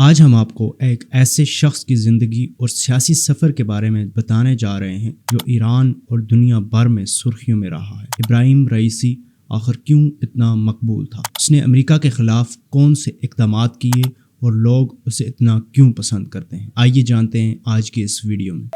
آج ہم آپ کو ایک ایسے شخص کی زندگی اور سیاسی سفر کے بارے میں بتانے جا رہے ہیں جو ایران اور دنیا بھر میں سرخیوں میں رہا ہے۔ ابراہیم رئیسی آخر کیوں اتنا مقبول تھا؟ اس نے امریکہ کے خلاف کون سے اقدامات کیے اور لوگ اسے اتنا کیوں پسند کرتے ہیں؟ آئیے جانتے ہیں آج کے اس ویڈیو میں۔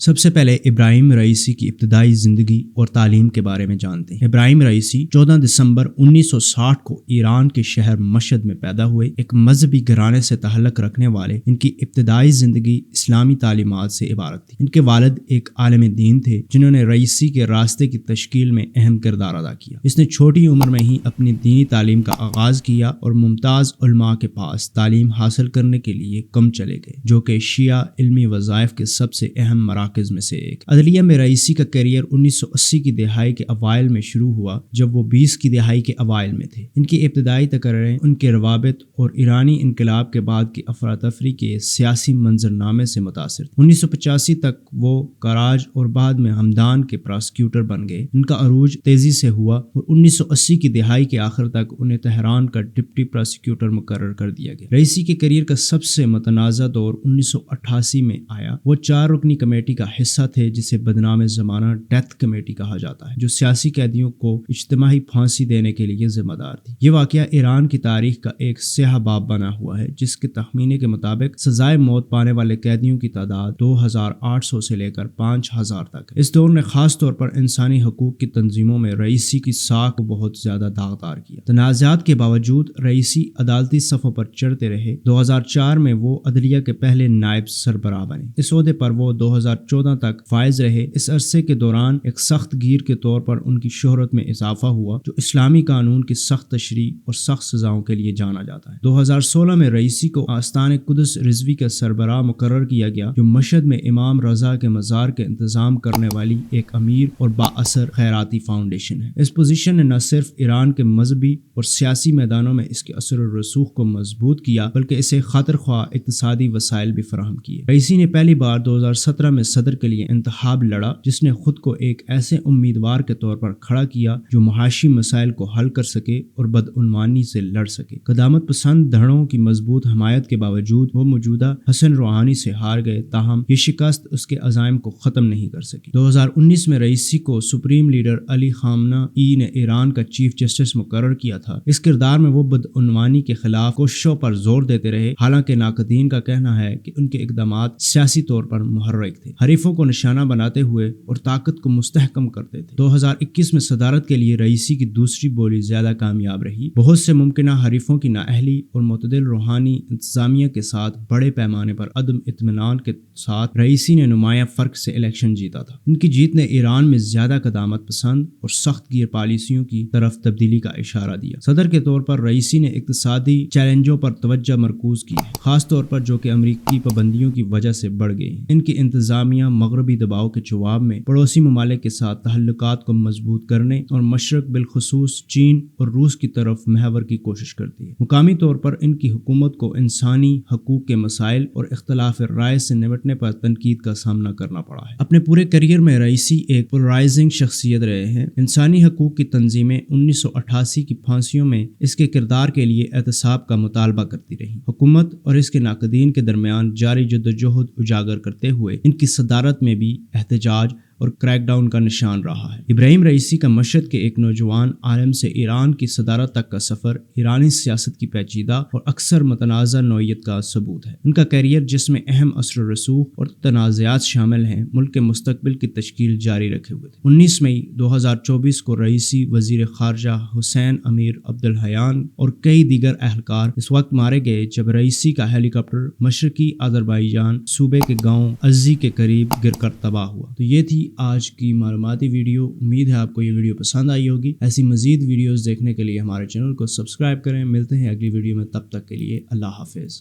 سب سے پہلے ابراہیم رئیسی کی ابتدائی زندگی اور تعلیم کے بارے میں جانتے ہیں۔ ابراہیم رئیسی 14 دسمبر 1960 کو ایران کے شہر مشہد میں پیدا ہوئے۔ ایک مذہبی گھرانے سے تعلق رکھنے والے ان کی ابتدائی زندگی اسلامی تعلیمات سے عبارت تھی۔ ان کے والد ایک عالم دین تھے جنہوں نے رئیسی کے راستے کی تشکیل میں اہم کردار ادا کیا۔ اس نے چھوٹی عمر میں ہی اپنی دینی تعلیم کا آغاز کیا اور ممتاز علماء کے پاس تعلیم حاصل کرنے کے لیے کم چلے گئے، جو کہ شیعہ علمی وظائف کے سب سے اہم مراکز میں سے ایک۔ عدلیہ میں رئیسی کا کیریئر 1980 کی دہائی کے اوائل میں شروع ہوا، جب وہ 20 کی دہائی کے اوائل میں تھے۔ ان کی ابتدائی تقریریں ان کے روابط اور ایرانی انقلاب کے بعد کی افراتفری کے سیاسی منظرنامے سے متاثر تھے۔ 1985 تک وہ کراج اور بعد میں ہمدان کے پراسیکیوٹر بن گئے۔ ان کا عروج تیزی سے ہوا اور 1980 کی دہائی کے آخر تک انہیں تہران کا ڈپٹی پراسیکیوٹر مقرر کر دیا گیا۔ رئیسی کے کیریئر کا سب سے متنازع دور 1988 میں آیا۔ وہ 4 رکنی کمیٹی کا حصہ تھے جسے بدنام زمانہ ڈیتھ کمیٹی کہا جاتا ہے، جو سیاسی قیدیوں کو اجتماعی پھانسی دینے کے لیے ذمہ دار تھی۔ یہ واقعہ ایران کی تاریخ کا ایک سیاہ باب بنا ہوا ہے، جس کے تخمینے کے مطابق سزائے موت پانے والے قیدیوں کی تعداد 2800 سے لے کر 5000 تک ہے۔ اس دور نے خاص طور پر انسانی حقوق کی تنظیموں میں رئیسی کی ساکھ کو بہت زیادہ داغدار کیا۔ تنازعات کے باوجود رئیسی عدالتی صفوں پر چڑھتے رہے۔ 2004 میں وہ عدلیہ کے پہلے نائب سربراہ بنے۔ اس عہدے پر وہ 2014 تک فائز رہے۔ اس عرصے کے دوران ایک سخت گیر کے طور پر ان کی شہرت میں اضافہ ہوا، جو اسلامی قانون کی سخت تشریح اور سخت سزاؤں کے لیے جانا جاتا ہے۔ 2016 میں رئیسی کو آستان قدس رضوی کا سربراہ مقرر کیا گیا، جو مشہد میں امام رضا کے مزار کے انتظام کرنے والی ایک امیر اور بااثر خیراتی فاؤنڈیشن ہے۔ اس پوزیشن نے نہ صرف ایران کے مذہبی اور سیاسی میدانوں میں اس کے اثر و رسوخ کو مضبوط کیا، بلکہ اسے خاطر خواہ اقتصادی وسائل بھی فراہم کیے۔ رئیسی نے پہلی بار 2017 میں صدر کے لیے انتخاب لڑا، جس نے خود کو ایک ایسے امیدوار کے طور پر کھڑا کیا جو معاشی مسائل کو حل کر سکے اور بدعنوانی سے لڑ سکے۔ قدامت پسند دھڑوں کی مضبوط حمایت کے باوجود وہ موجودہ حسن روحانی سے ہار گئے، تاہم یہ شکست اس کے عزائم کو ختم نہیں کر سکی۔ 2019 میں رئیسی کو سپریم لیڈر علی خامنہ ای نے ایران کا چیف جسٹس مقرر کیا تھا۔ اس کردار میں وہ بدعنوانی کے خلاف کوششوں پر زور دیتے رہے، حالانکہ ناقدین کا کہنا ہے کہ ان کے اقدامات سیاسی طور پر محرک تھے، حریفوں کو نشانہ بناتے ہوئے اور طاقت کو مستحکم کرتے تھے۔ 2021 میں صدارت کے لیے رئیسی کی دوسری بولی زیادہ کامیاب رہی۔ بہت سے ممکنہ حریفوں کی نااہلی اور معتدل روحانی انتظامیہ کے ساتھ بڑے پیمانے پر عدم اطمینان کے ساتھ رئیسی نے نمایاں فرق سے الیکشن جیتا تھا۔ ان کی جیت نے ایران میں زیادہ قدامت پسند اور سخت گیر پالیسیوں کی طرف تبدیلی کا اشارہ دیا۔ صدر کے طور پر رئیسی نے اقتصادی چیلنجوں پر توجہ مرکوز کی ہے، خاص طور پر جو کہ امریکی پابندیوں کی وجہ سے بڑھ گئی ہیں۔ ان کی انتظامیہ مغربی دباؤ کے جواب میں پڑوسی ممالک کے ساتھ تعلقات کو مضبوط کرنے اور مشرق بالخصوص چین اور روس کی طرف محور کی کوشش کرتی ہے۔ مقامی طور پر ان کی حکومت کو انسانی حقوق کے مسائل اور اختلاف رائے سے نمٹنے پر تنقید کا سامنا کرنا پڑا ہے۔ اپنے پورے کیریئر میں رئیسی ایک پولرائزنگ شخصیت رہے ہیں۔ انسانی حقوق کی تنظیمیں 1988 کی پھانسیوں میں اس کے کردار کے لیے احتساب کا مطالبہ کرتی رہیں۔ حکومت اور اس کے ناقدین کے درمیان جاری جدوجہد اجاگر کرتے ہوئے ان کی صدارت میں بھی احتجاج اور کریک ڈاؤن کا نشان رہا ہے۔ ابراہیم رئیسی کا مشہد کے ایک نوجوان عالم سے ایران کی صدارت تک کا سفر ایرانی سیاست کی پیچیدہ اور اکثر متنازع نوعیت کا ثبوت ہے۔ ان کا کیریئر، جس میں اہم اثر و رسوخ اور تنازعات شامل ہیں، ملک کے مستقبل کی تشکیل جاری رکھے ہوئے تھے۔ 19 مئی 2024 کو رئیسی، وزیر خارجہ حسین امیر عبدالحیان اور کئی دیگر اہلکار اس وقت مارے گئے جب رئیسی کا ہیلی کاپٹر مشرقی آذربائیجان صوبے کے گاؤں ازی کے قریب گر کر تباہ ہوا۔ تو یہ تھی آج کی معلوماتی ویڈیو۔ امید ہے آپ کو یہ ویڈیو پسند آئی ہوگی۔ ایسی مزید ویڈیوز دیکھنے کے لیے ہمارے چینل کو سبسکرائب کریں۔ ملتے ہیں اگلی ویڈیو میں، تب تک کے لیے اللہ حافظ۔